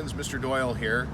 Falcons, Mr. Doyle here.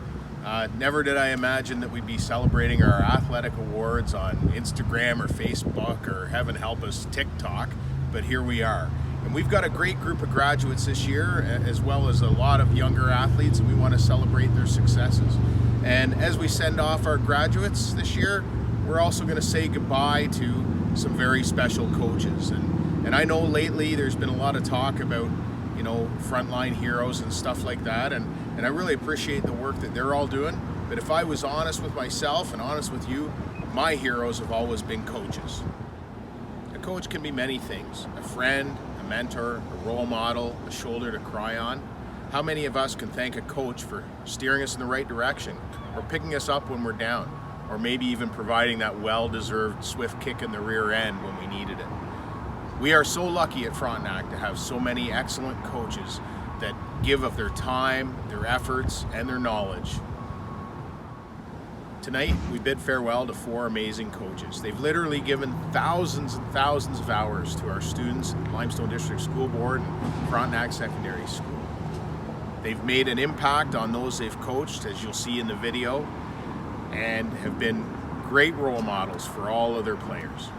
Never did I imagine that we'd be celebrating our athletic awards on Instagram or Facebook or heaven help us, TikTok, but here we are. And we've got a great group of graduates this year, as well as a lot of younger athletes, and we want to celebrate their successes. And as we send off our graduates this year, we're also going to say goodbye to some very special coaches. And I know lately there's been a lot of talk about, you know, frontline heroes and stuff like that, and I really appreciate the work that they're all doing. But if I was honest with myself and honest with you, my heroes have always been coaches. A coach can be many things: a friend, a mentor, a role model, a shoulder to cry on. How many of us can thank a coach for steering us in the right direction, or picking us up when we're down, or maybe even providing that well-deserved swift kick in the rear end when we needed it? We are so lucky at Frontenac to have so many excellent coaches that give of their time, their efforts, and their knowledge. Tonight, we bid farewell to 4 amazing coaches. They've literally given thousands and thousands of hours to our students at Limestone District School Board and Frontenac Secondary School. They've made an impact on those they've coached, as you'll see in the video, and have been great role models for all of their players.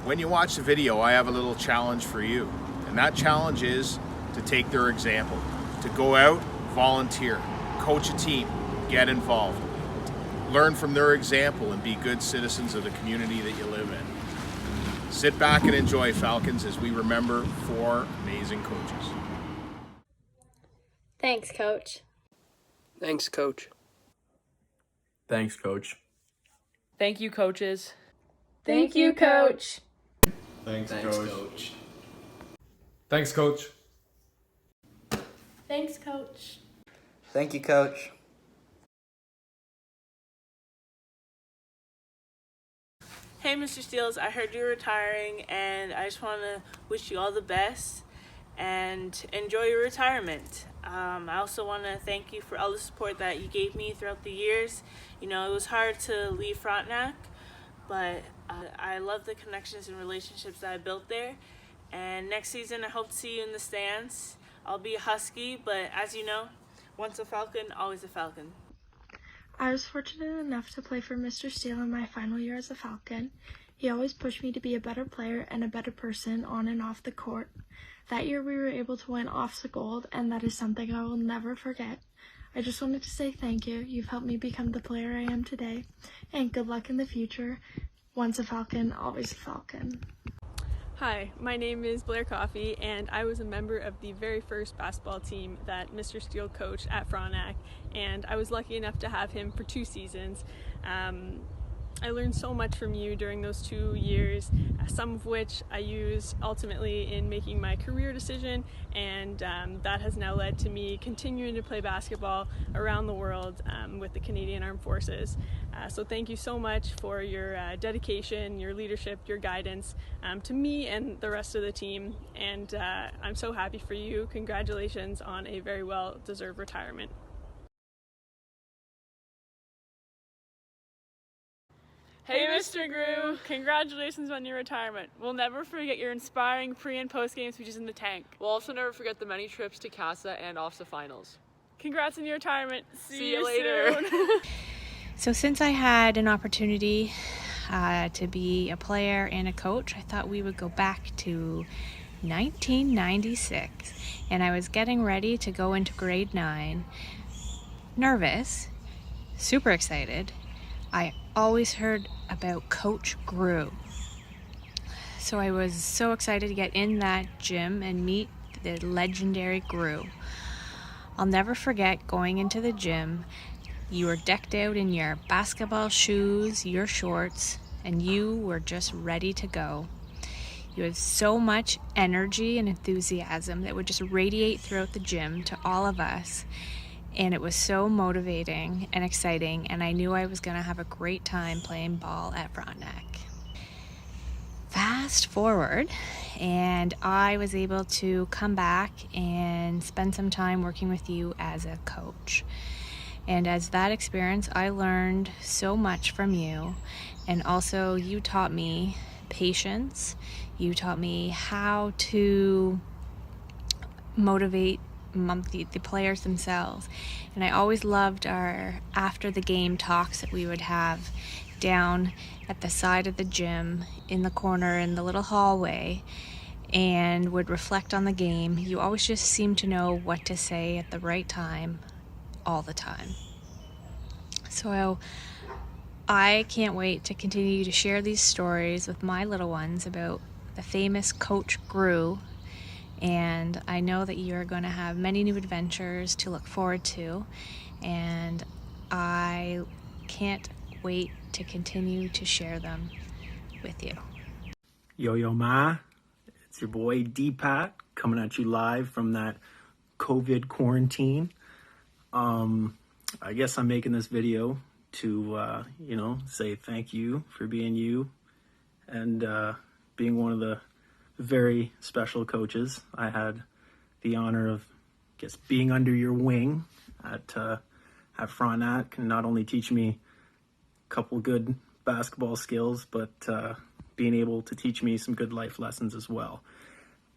When you watch the video, I have a little challenge for you, and that challenge is to take their example, to go out, volunteer, coach a team, get involved, learn from their example, and be good citizens of the community that you live in. Sit back and enjoy, Falcons, as we remember 4 amazing coaches. Thanks, Coach. Thanks, Coach. Thanks, Coach. Thank you, coaches. Thank you, Coach. Thanks, Thanks, Coach. Coach. Thanks, Coach. Thanks, Coach. Thank you, Coach. Hey, Mr. Steele, I heard you're retiring, and I just want to wish you all the best and enjoy your retirement. I also want to thank you for all the support that you gave me throughout the years. You know, it was hard to leave Frontenac, but I love the connections and relationships that I built there. And next season, I hope to see you in the stands. I'll be a Husky, but as you know, once a Falcon, always a Falcon. I was fortunate enough to play for Mr. Steele in my final year as a Falcon. He always pushed me to be a better player and a better person on and off the court. That year we were able to win OFSA Gold, and that is something I will never forget. I just wanted to say thank you. You've helped me become the player I am today, and good luck in the future. Once a Falcon, always a Falcon. Hi, my name is Blair Coffey, and I was a member of the very first basketball team that Mr. Steele coached at Frontenac, and I was lucky enough to have him for 2 seasons. I learned so much from you during those 2 years, some of which I used ultimately in making my career decision, and that has now led to me continuing to play basketball around the world with the Canadian Armed Forces. So thank you so much for your dedication, your leadership, your guidance to me and the rest of the team, and I'm so happy for you. Congratulations on a very well-deserved retirement. Hey, Mr. Grew, congratulations on your retirement. We'll never forget your inspiring pre- and post-game speeches in the tank. We'll also never forget the many trips to CASA and OFSA finals. Congrats on your retirement. See you later. Soon. So since I had an opportunity to be a player and a coach, I thought we would go back to 1996. And I was getting ready to go into grade 9. Nervous, super excited. I always heard about Coach Grew. So I was so excited to get in that gym and meet the legendary Grew. I'll never forget going into the gym. You were decked out in your basketball shoes, your shorts, and you were just ready to go. You had so much energy and enthusiasm that would just radiate throughout the gym to all of us. And it was so motivating and exciting, and I knew I was going to have a great time playing ball at Frontenac. Fast forward, and I was able to come back and spend some time working with you as a coach. And as that experience, I learned so much from you, and also you taught me patience. You taught me how to motivate the players themselves. And I always loved our after the game talks that we would have down at the side of the gym in the corner in the little hallway, and would reflect on the game. You always just seemed to know what to say at the right time all the time. So I can't wait to continue to share these stories with my little ones about the famous Coach Gru, and I know that you're going to have many new adventures to look forward to, and I can't wait to continue to share them with you. Yo, ma. It's your boy D-Pat coming at you live from that COVID quarantine. I guess I'm making this video to, say thank you for being you and being one of the very special coaches. I had the honor of, being under your wing at Frontenac, and not only teach me a couple good basketball skills, but being able to teach me some good life lessons as well.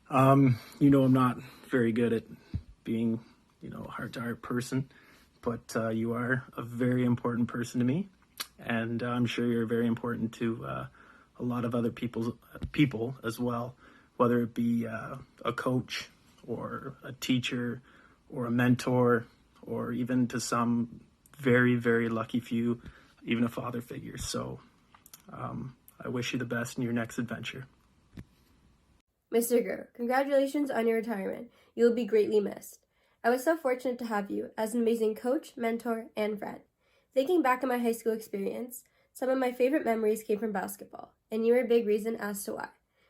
I'm not very good at being, a heart-to-heart person, but you are a very important person to me, and I'm sure you're very important to a lot of other people as well, whether it be a coach or a teacher or a mentor, or even to some very, very lucky few, even a father figure. So I wish you the best in your next adventure. Mr. Gru, congratulations on your retirement. You will be greatly missed. I was so fortunate to have you as an amazing coach, mentor, and friend. Thinking back on my high school experience, some of my favorite memories came from basketball, and you were a big reason as to why.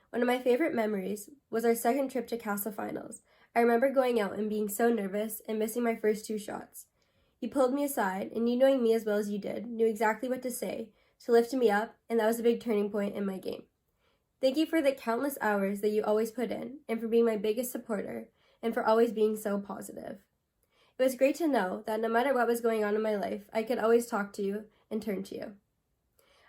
One of my favorite memories was our second trip to CASA finals. I remember going out and being so nervous and missing my first 2 shots. You pulled me aside, and you, knowing me as well as you did, knew exactly what to say to lift me up, and that was a big turning point in my game. Thank you for the countless hours that you always put in, and for being my biggest supporter, and for always being so positive. It was great to know that no matter what was going on in my life, I could always talk to you and turn to you.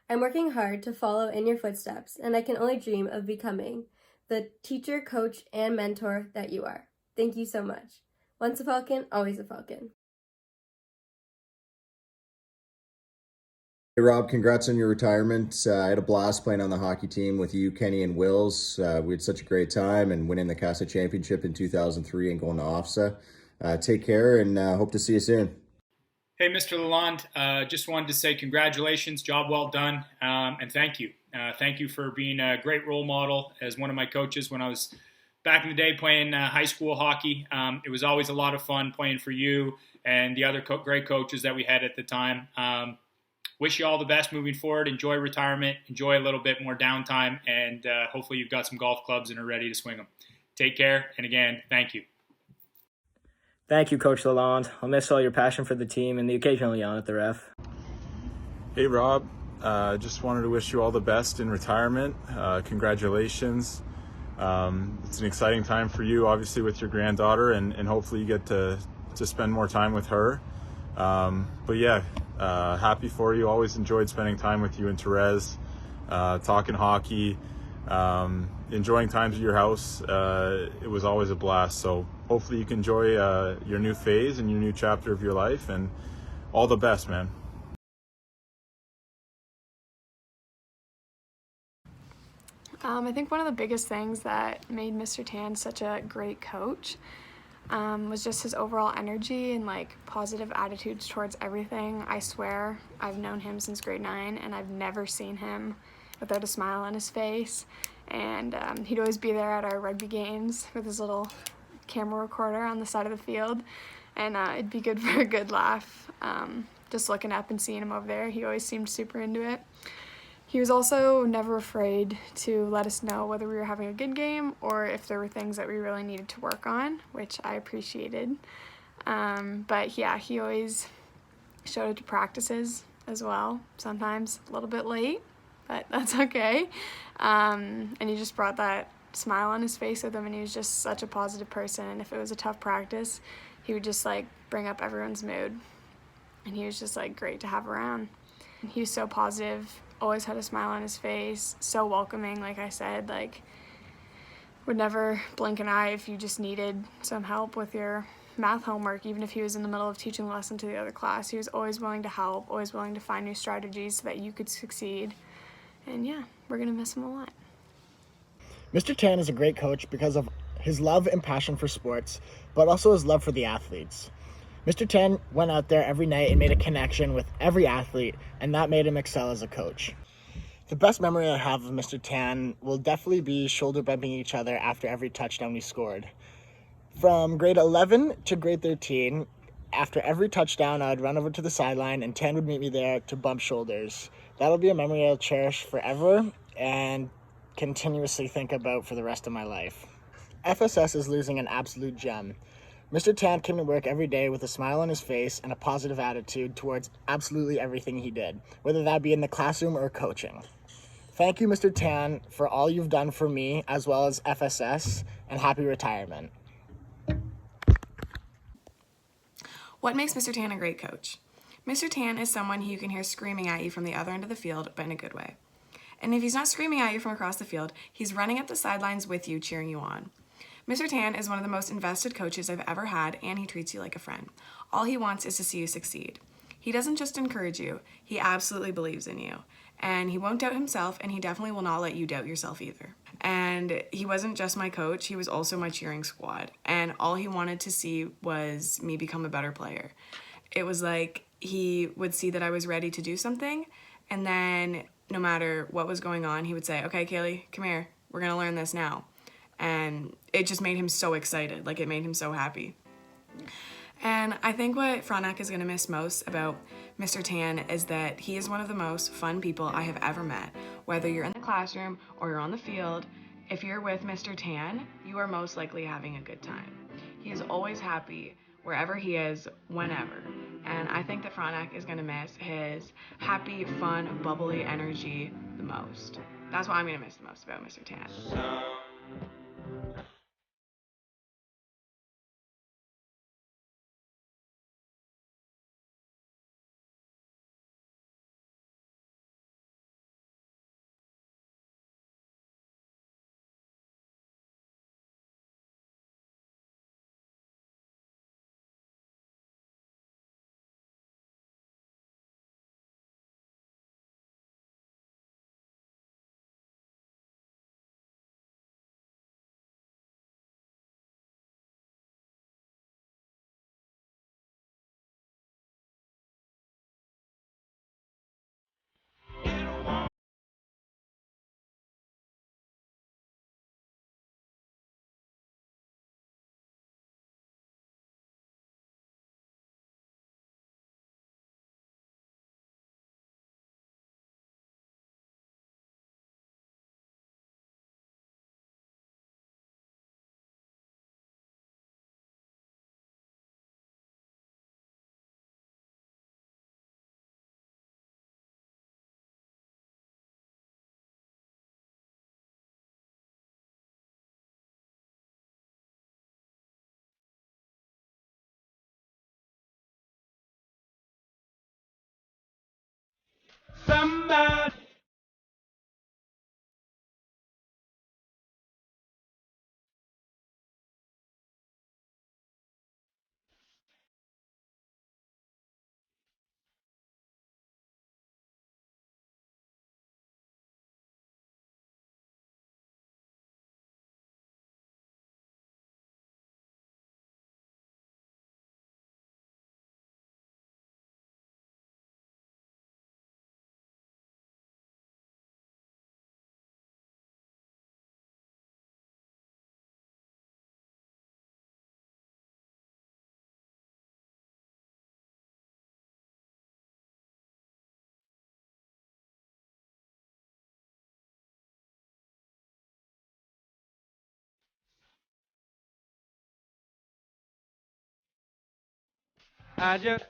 I'm working hard to follow in your footsteps, and I can only dream of becoming the teacher, coach, and mentor that you are. Thank you so much. Once a Falcon, always a Falcon. Hey Rob, congrats on your retirement. I had a blast playing on the hockey team with you, Kenny, and Wills. We had such a great time, and winning the CASA championship in 2003 and going to OFSA. Take care, and hope to see you soon. Hey, Mr. Lalonde, just wanted to say congratulations, job well done, and thank you. Thank you for being a great role model as one of my coaches when I was back in the day playing high school hockey. It was always a lot of fun playing for you and the other great coaches that we had at the time. Wish you all the best moving forward. Enjoy retirement. Enjoy a little bit more downtime, and hopefully you've got some golf clubs and are ready to swing them. Take care, and again, thank you. Thank you, Coach Lalonde. I'll miss all your passion for the team and the occasional yawn at the ref. Hey, Rob. Just wanted to wish you all the best in retirement. Congratulations. It's an exciting time for you, obviously, with your granddaughter, and hopefully you get to spend more time with her. But yeah, happy for you. Always enjoyed spending time with you and Therese, talking hockey, enjoying times at your house. It was always a blast. So hopefully you can enjoy your new phase and your new chapter of your life, and all the best, man. I think one of the biggest things that made Mr. Tan such a great coach was just his overall energy and positive attitudes towards everything. I swear I've known him since grade 9, and I've never seen him without a smile on his face. And he'd always be there at our rugby games with his little camera recorder on the side of the field, and it'd be good for a good laugh. Just looking up and seeing him over there, he always seemed super into it. He was also never afraid to let us know whether we were having a good game or if there were things that we really needed to work on, which I appreciated. But yeah, he always showed up to practices as well, sometimes a little bit late, but that's okay. And he just brought that smile on his face with him, and he was just such a positive person. And if it was a tough practice, he would just bring up everyone's mood, and he was just great to have around. And he was so positive, always had a smile on his face, so welcoming, like I said, would never blink an eye if you just needed some help with your math homework, even if he was in the middle of teaching the lesson to the other class. He was always willing to help, always willing to find new strategies so that you could succeed. And yeah, we're going to miss him a lot. Mr. Tan is a great coach because of his love and passion for sports, but also his love for the athletes. Mr. Tan went out there every night and made a connection with every athlete, and that made him excel as a coach. The best memory I have of Mr. Tan will definitely be shoulder bumping each other after every touchdown we scored. From grade 11 to grade 13, after every touchdown, I would run over to the sideline and Tan would meet me there to bump shoulders. That'll be a memory I'll cherish forever and continuously think about for the rest of my life. FSS is losing an absolute gem. Mr. Tan came to work every day with a smile on his face and a positive attitude towards absolutely everything he did, whether that be in the classroom or coaching. Thank you, Mr. Tan, for all you've done for me as well as FSS, and happy retirement. What makes Mr. Tan a great coach? Mr. Tan is someone who you can hear screaming at you from the other end of the field, but in a good way. And if he's not screaming at you from across the field, he's running up the sidelines with you, cheering you on. Mr. Tan is one of the most invested coaches I've ever had, and he treats you like a friend. All he wants is to see you succeed. He doesn't just encourage you, he absolutely believes in you. And he won't doubt himself, and he definitely will not let you doubt yourself either. And he wasn't just my coach, he was also my cheering squad. And all he wanted to see was me become a better player. It was like he would see that I was ready to do something, and then no matter what was going on, he would say, okay, Kaylee, come here, we're gonna learn this now. And it just made him so excited, like it made him so happy. And I think what Frontenac is going to miss most about Mr. Tan is that he is one of the most fun people I have ever met. Whether you're in the classroom or you're on the field, if you're with Mr. Tan, you are most likely having a good time. He is always happy wherever he is, whenever. And I think that Frontenac is going to miss his happy, fun, bubbly energy the most. That's what I'm going to miss the most about Mr. Tan. Somebody I just